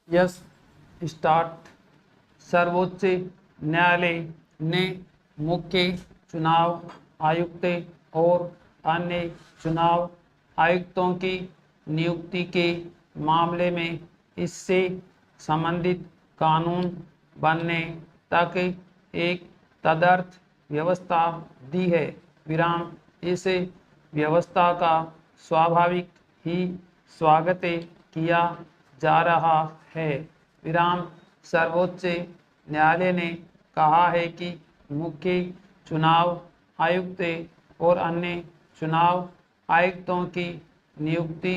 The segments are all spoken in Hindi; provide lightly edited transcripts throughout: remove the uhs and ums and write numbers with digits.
Yes start. सर्वोच्च न्यायालय ने मुख्य चुनाव आयुक्त और अन्य चुनाव आयुक्तों की नियुक्ति के मामले में इससे संबंधित कानून बनने तक एक तदर्थ व्यवस्था दी है। विराम। इस व्यवस्था का स्वाभाविक ही स्वागत किया जा रहा है। विराम। सर्वोच्च न्यायालय ने कहा है कि मुख्य चुनाव आयुक्त और अन्य चुनाव आयुक्तों की नियुक्ति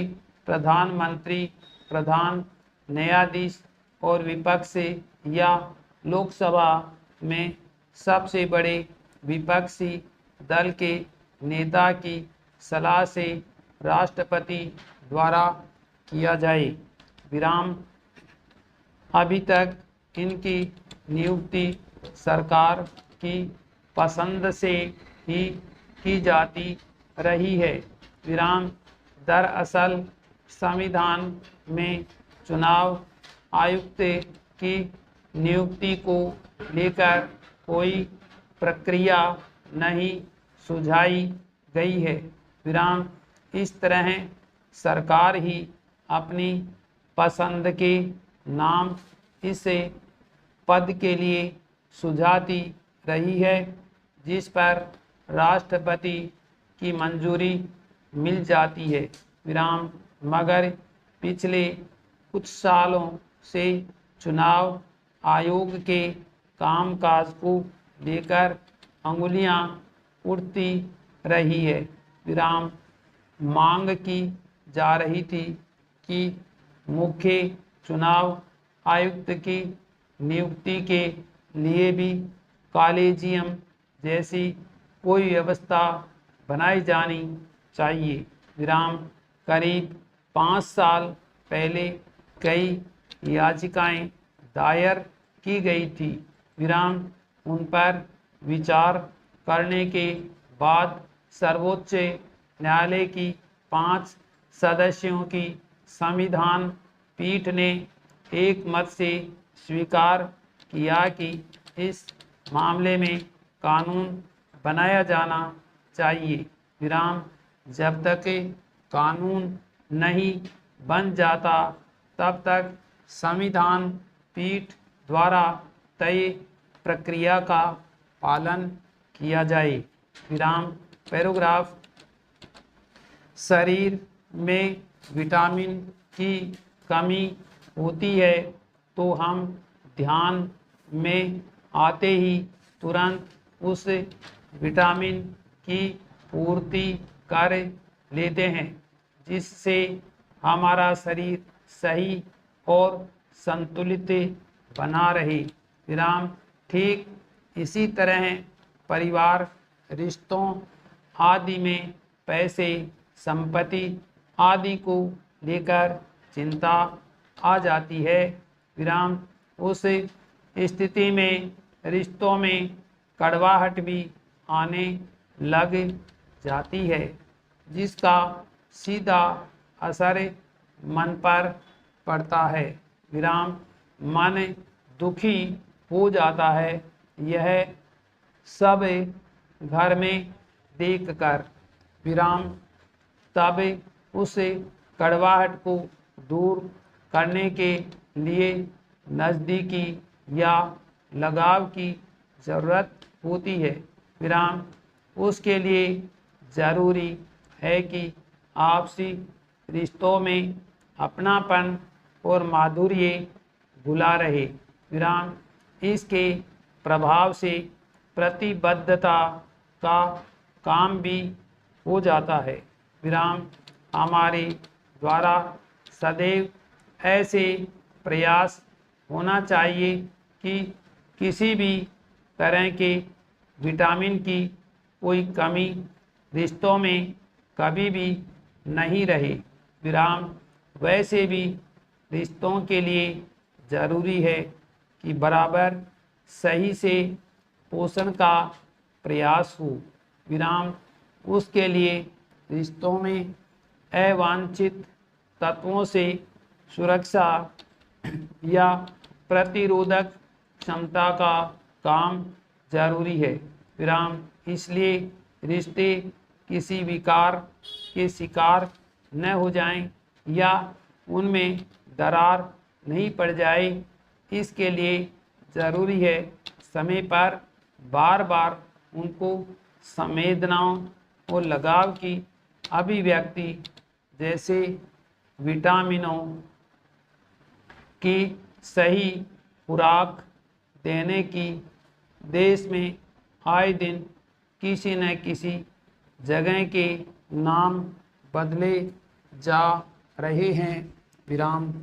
प्रधानमंत्री, प्रधान न्यायाधीश और विपक्ष या लोकसभा में सबसे बड़े विपक्षी दल के नेता की सलाह से राष्ट्रपति द्वारा किया जाए। विराम। अभी तक इनकी नियुक्ति सरकार की पसंद से ही की जाती रही है। विराम। दरअसल संविधान में चुनाव आयुक्त की नियुक्ति को लेकर कोई प्रक्रिया नहीं सुझाई गई है। विराम। इस तरह सरकार ही अपनी पसंद के नाम इस पद के लिए सुझाती रही है, जिस पर राष्ट्रपति की मंजूरी मिल जाती है। विराम। मगर पिछले कुछ सालों से चुनाव आयोग के कामकाज को लेकर अंगुलियां उठती रही है। विराम। मांग की जा रही थी कि मुख्य चुनाव आयुक्त की नियुक्ति के लिए भी कॉलेजियम जैसी कोई व्यवस्था बनाई जानी चाहिए। विराम। करीब 5 साल पहले कई याचिकाएं दायर की गई थी। विराम। उन पर विचार करने के बाद सर्वोच्च न्यायालय की 5 सदस्यों की संविधान पीठ ने एक मत से स्वीकार किया कि इस मामले में कानून बनाया जाना चाहिए। विराम। जब तक कानून नहीं बन जाता तब तक संविधान पीठ द्वारा तय प्रक्रिया का पालन किया जाए। विराम। पैराग्राफ। शरीर में विटामिन की कमी होती है तो हम ध्यान में आते ही तुरंत उस विटामिन की पूर्ति कर लेते हैं, जिससे हमारा शरीर सही और संतुलित बना रहे। विराम। ठीक इसी तरह परिवार, रिश्तों आदि में पैसे, संपत्ति आदि को लेकर चिंता आ जाती है। विराम। उस स्थिति में रिश्तों में कड़वाहट भी आने लग जाती है, जिसका सीधा असर मन पर पड़ता है। विराम। मन दुखी हो जाता है। यह सब घर में देखकर। विराम। तब उस कड़वाहट को दूर करने के लिए नज़दीकी या लगाव की ज़रूरत होती है। विराम। उसके लिए ज़रूरी है कि आपसी रिश्तों में अपनापन और माधुर्य भुला रहे। विराम। इसके प्रभाव से प्रतिबद्धता का काम भी हो जाता है। विराम। हमारे द्वारा सदैव ऐसे प्रयास होना चाहिए कि किसी भी तरह के विटामिन की कोई कमी रिश्तों में कभी भी नहीं रहे। विराम। वैसे भी रिश्तों के लिए ज़रूरी है कि बराबर सही से पोषण का प्रयास हो। विराम। उसके लिए रिश्तों में अवांछित तत्वों से सुरक्षा या प्रतिरोधक क्षमता का काम जरूरी है। विराम। इसलिए रिश्ते किसी विकार के शिकार न हो जाएं या उनमें दरार नहीं पड़ जाए, इसके लिए जरूरी है समय पर बार बार उनको संवेदनाओं और लगाव की अभिव्यक्ति जैसे विटामिनों की सही खुराक देने की देश में आए दिन किसी न किसी जगह के नाम बदले जा रहे हैं। विराम।